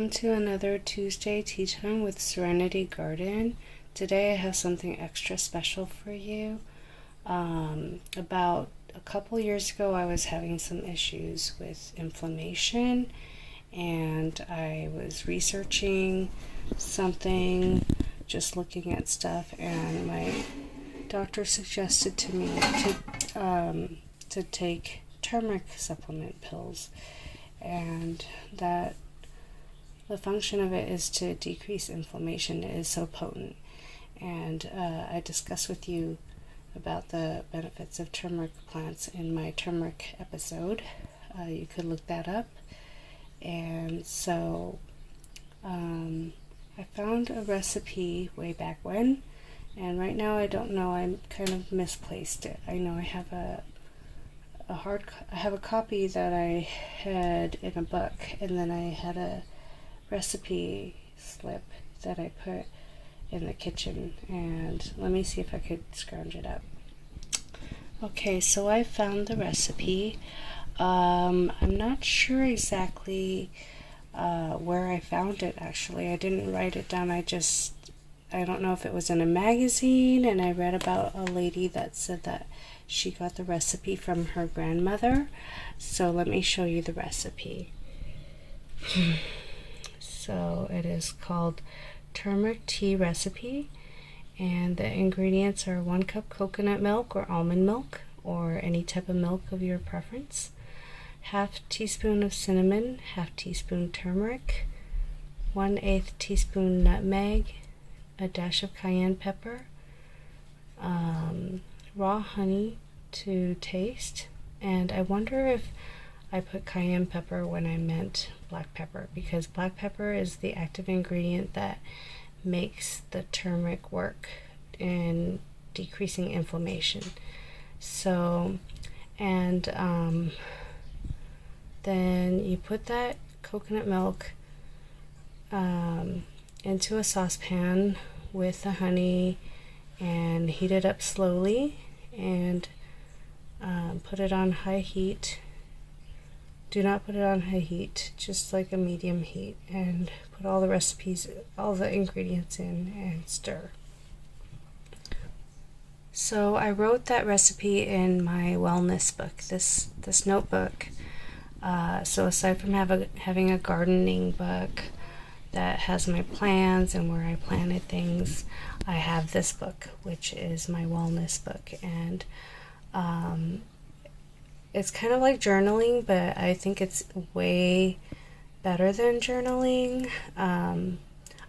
welcome to another Tuesday Tea Time with Serenity Garden. Today I have something extra special for you. About a couple years ago I was having some issues with inflammation, and I was researching something, just looking at stuff, and my doctor suggested to me to take turmeric supplement pills, and that the function of it is to decrease inflammation. It is so potent, and I discussed with you about the benefits of turmeric plants in my turmeric episode. You could look that up. And so I found a recipe way back when, and right now I don't know, I kind of misplaced it. I know I have a copy that I had in a book, and then I had a recipe slip that I put in the kitchen, and let me see if I could scrounge it up. Okay, so I found the recipe. I'm not sure exactly where I found it, actually. I didn't write it down. I don't know if it was in a magazine, and I read about a lady that said that she got the recipe from her grandmother. So let me show you the recipe. So it is called turmeric tea recipe, and the ingredients are 1 cup coconut milk or almond milk, or any type of milk of your preference, half teaspoon of cinnamon, half teaspoon turmeric, 1/8 teaspoon nutmeg, a dash of cayenne pepper, raw honey to taste. And I wonder if I put cayenne pepper when I meant black pepper, because black pepper is the active ingredient that makes the turmeric work in decreasing inflammation. So, and then you put that coconut milk into a saucepan with the honey and heat it up slowly, and put it on high heat. Do not put it on high heat, just like a medium heat, and put all the ingredients in and stir. So I wrote that recipe in my wellness book, this notebook. So aside from having a gardening book that has my plants and where I planted things, I have this book, which is my wellness book. And it's kind of like journaling, but I think it's way better than journaling. I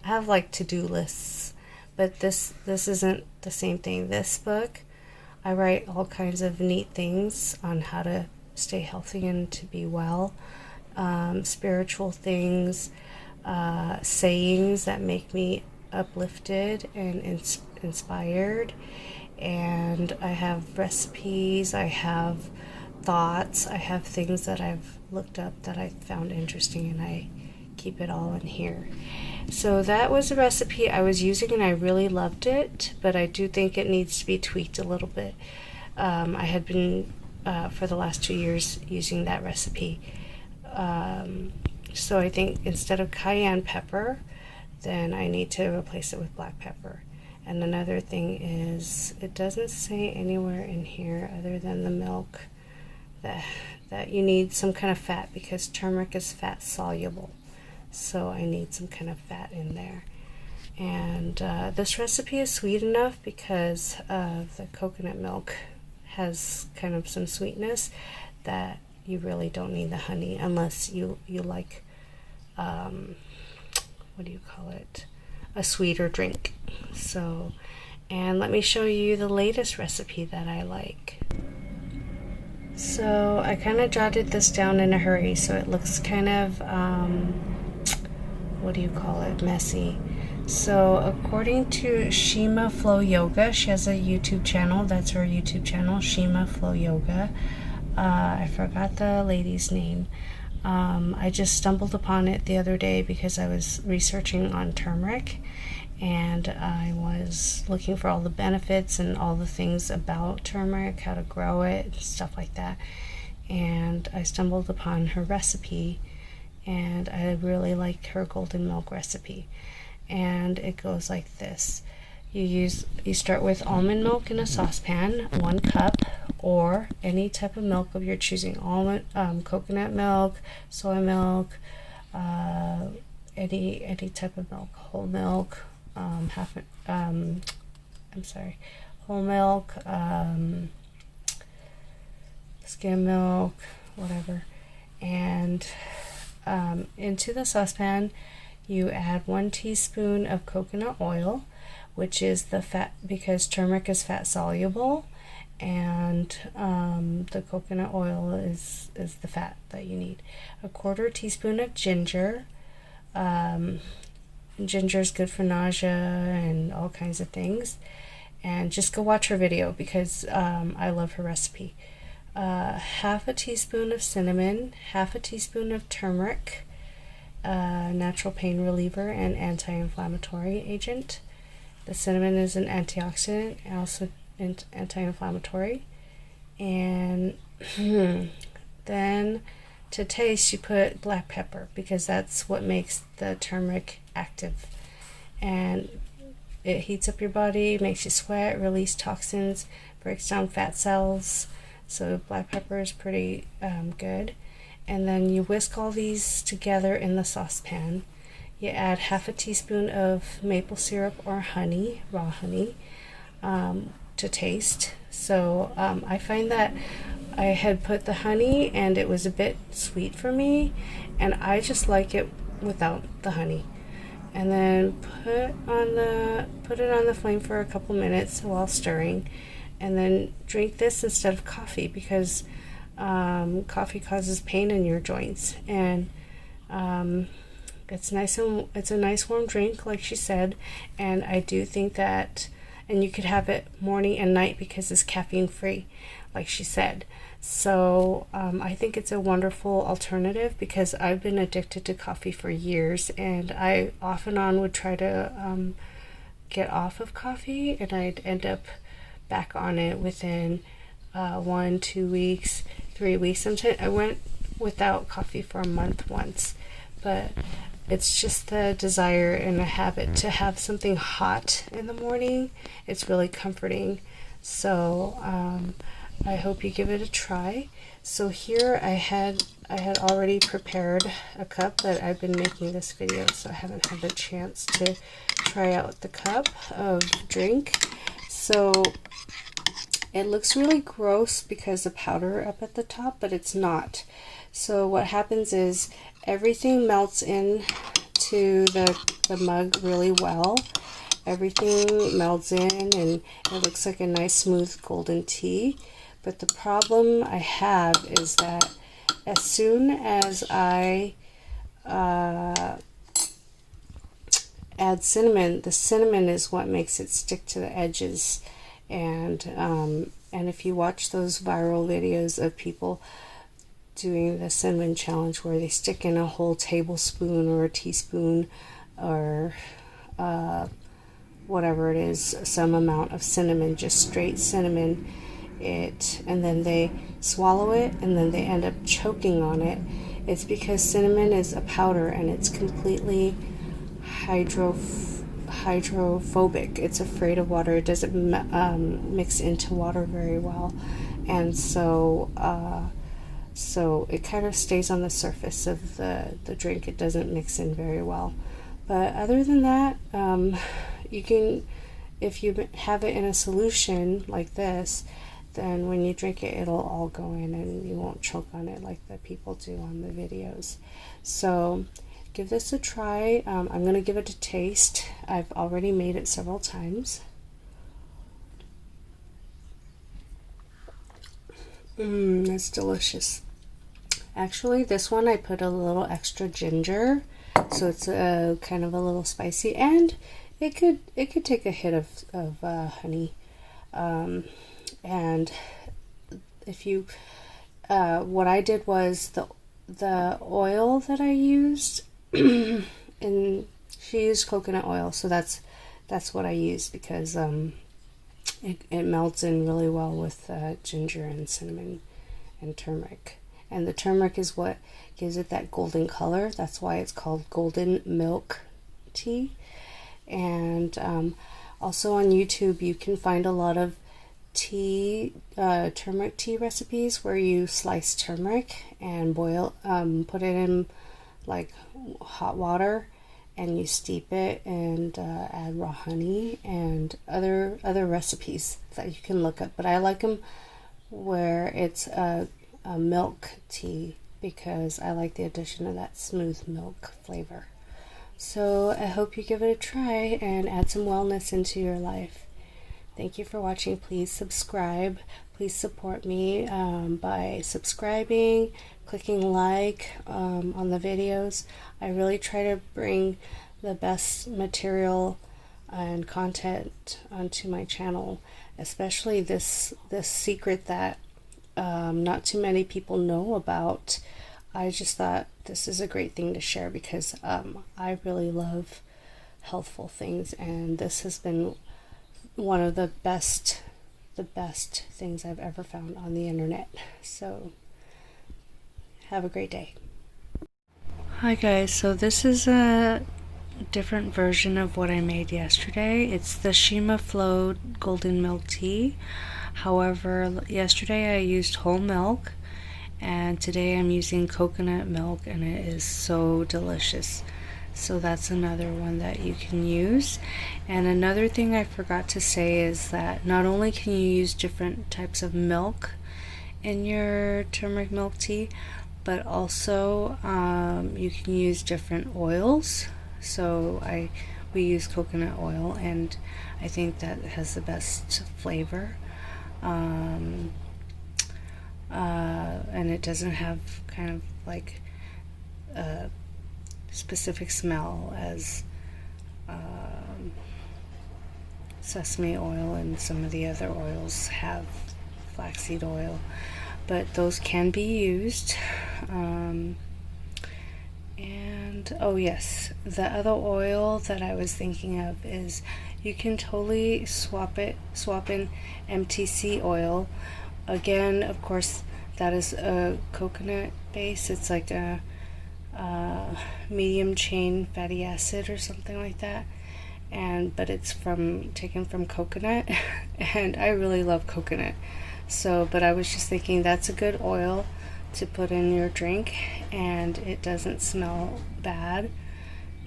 have like to-do lists, but this isn't the same thing. This book, I write all kinds of neat things on how to stay healthy and to be well, spiritual things, sayings that make me uplifted and inspired. And I have recipes, I have thoughts, I have things that I've looked up that I found interesting, and I keep it all in here. So that was a recipe I was using, and I really loved it, but I do think it needs to be tweaked a little bit. I had been for the last 2 years using that recipe. So I think instead of cayenne pepper, then I need to replace it with black pepper. And another thing is, it doesn't say anywhere in here other than the milk that you need some kind of fat, because turmeric is fat soluble. So I need some kind of fat in there. And this recipe is sweet enough because of the coconut milk has kind of some sweetness that you really don't need the honey, unless you like what do you call it, a sweeter drink. So, and let me show you the latest recipe that I like. So I kind of jotted this down in a hurry, so it looks kind of what do you call it, messy. So according to Shima Flow Yoga, she has a YouTube channel. That's her YouTube channel, Shima Flow Yoga. I forgot the lady's name. I just stumbled upon it the other day because I was researching on turmeric, and I was looking for all the benefits and all the things about turmeric, how to grow it, stuff like that. And I stumbled upon her recipe, and I really like her golden milk recipe. And it goes like this. You start with almond milk in a saucepan, 1 cup, or any type of milk of your choosing. Almond, coconut milk, soy milk, any type of milk, whole milk, whole milk, skim milk, whatever. And into the saucepan, you add 1 teaspoon of coconut oil, which is the fat, because turmeric is fat soluble, and the coconut oil is the fat that you need. 1/4 teaspoon of ginger. Ginger is good for nausea and all kinds of things. And just go watch her video because I love her recipe. 1/2 teaspoon of cinnamon, 1/2 teaspoon of turmeric, natural pain reliever and anti-inflammatory agent. The cinnamon is an antioxidant and also anti-inflammatory. And then to taste, you put black pepper because that's what makes the turmeric active. And it heats up your body, makes you sweat, release toxins, breaks down fat cells. So black pepper is pretty good. And then you whisk all these together in the saucepan. You add 1/2 teaspoon of maple syrup or honey, raw honey, to taste. So I find that I had put the honey and it was a bit sweet for me, and I just like it without the honey. And then put it on the flame for a couple minutes while stirring, and then drink this instead of coffee because coffee causes pain in your joints. And it's a nice warm drink, like she said. And I do think that, and you could have it morning and night because it's caffeine free, like she said. So I think it's a wonderful alternative because I've been addicted to coffee for years, and I off and on would try to get off of coffee, and I'd end up back on it within 1, 2 weeks, 3 weeks. Sometimes I went without coffee for a month once, but it's just the desire and a habit to have something hot in the morning. It's really comforting. So I hope you give it a try. So here I had already prepared a cup, but I've been making this video, so I haven't had the chance to try out the cup of drink. So it looks really gross because of powder up at the top, but it's not. So what happens is everything melts in to the mug really well. Everything melts in and it looks like a nice smooth golden tea. But the problem I have is that as soon as I add cinnamon, the cinnamon is what makes it stick to the edges. And if you watch those viral videos of people doing the cinnamon challenge where they stick in a whole tablespoon or a teaspoon or whatever it is, some amount of cinnamon, just straight cinnamon, and then they swallow it and then they end up choking on it. It's because cinnamon is a powder and it's completely hydrophobic. It's afraid of water. It doesn't mix into water very well, and so it kind of stays on the surface of the drink. It doesn't mix in very well. But other than that, you can, if you have it in a solution like this, then when you drink it, it'll all go in and you won't choke on it like the people do on the videos. So give this a try. I'm going to give it a taste. I've already made it several times. That's delicious. Actually, this one I put a little extra ginger, so it's kind of a little spicy, and it could take a hit of honey. And if you, what I did was the oil that I used, and she used coconut oil, so that's what I used because it melts in really well with ginger and cinnamon and turmeric. and the turmeric is what gives it that golden color. That's why it's called golden milk tea. And also on YouTube you can find a lot of turmeric tea recipes where you slice turmeric and boil, put it in like hot water, and you steep it and add raw honey and other recipes that you can look up. But I like them where it's a milk tea because I like the addition of that smooth milk flavor. So I hope you give it a try and add some wellness into your life. Thank you for watching. Please subscribe. Please support me by subscribing, clicking like on the videos. I really try to bring the best material and content onto my channel, especially this secret that not too many people know about. I just thought this is a great thing to share because I really love healthful things, and this has been one of the best things I've ever found on the internet. So have a great day. Hi guys, so this is a different version of what I made yesterday. It's the Shima Flow golden milk tea. However, yesterday I used whole milk, and today I'm using coconut milk, and it is so delicious. So that's another one that you can use. And another thing I forgot to say is that not only can you use different types of milk in your turmeric milk tea, but also you can use different oils. So we use coconut oil, and I think that has the best flavor. And it doesn't have kind of like a specific smell as sesame oil and some of the other oils have, flaxseed oil, but those can be used. And oh yes, the other oil that I was thinking of is you can totally swap in MTC oil. Again, of course, that is a coconut base. It's like a medium chain fatty acid or something like that, but it's taken from coconut, and I really love coconut. So, but I was just thinking that's a good oil to put in your drink, and it doesn't smell bad,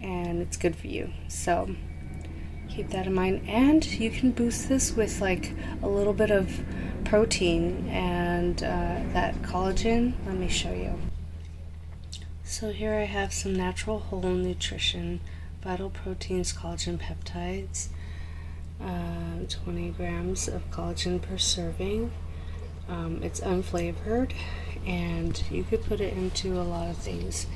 and it's good for you. So keep that in mind, and you can boost this with like a little bit of protein and that collagen. Let me show you. So here I have some natural whole nutrition, vital proteins, collagen peptides, 20 grams of collagen per serving. It's unflavored, and you could put it into a lot of things.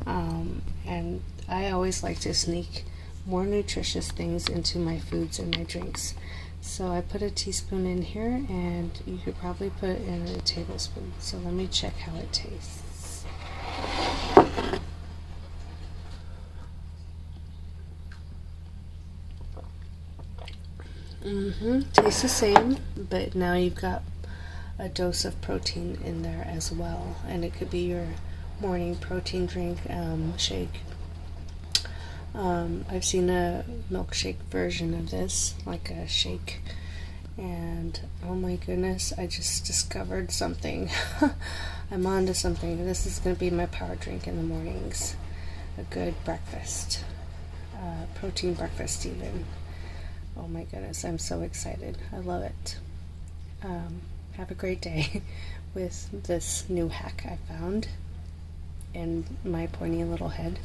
And I always like to sneak more nutritious things into my foods and my drinks. So I put a teaspoon in here, and you could probably put it in a tablespoon. So let me check how it tastes. Tastes the same, but now you've got a dose of protein in there as well, and it could be your morning protein drink, shake. I've seen a milkshake version of this, like a shake, and oh my goodness, I just discovered something. I'm on to something. This is going to be my power drink in the mornings. A good breakfast, protein breakfast even. Oh my goodness, I'm so excited. I love it. Have a great day with this new hack I found in my pointy little head.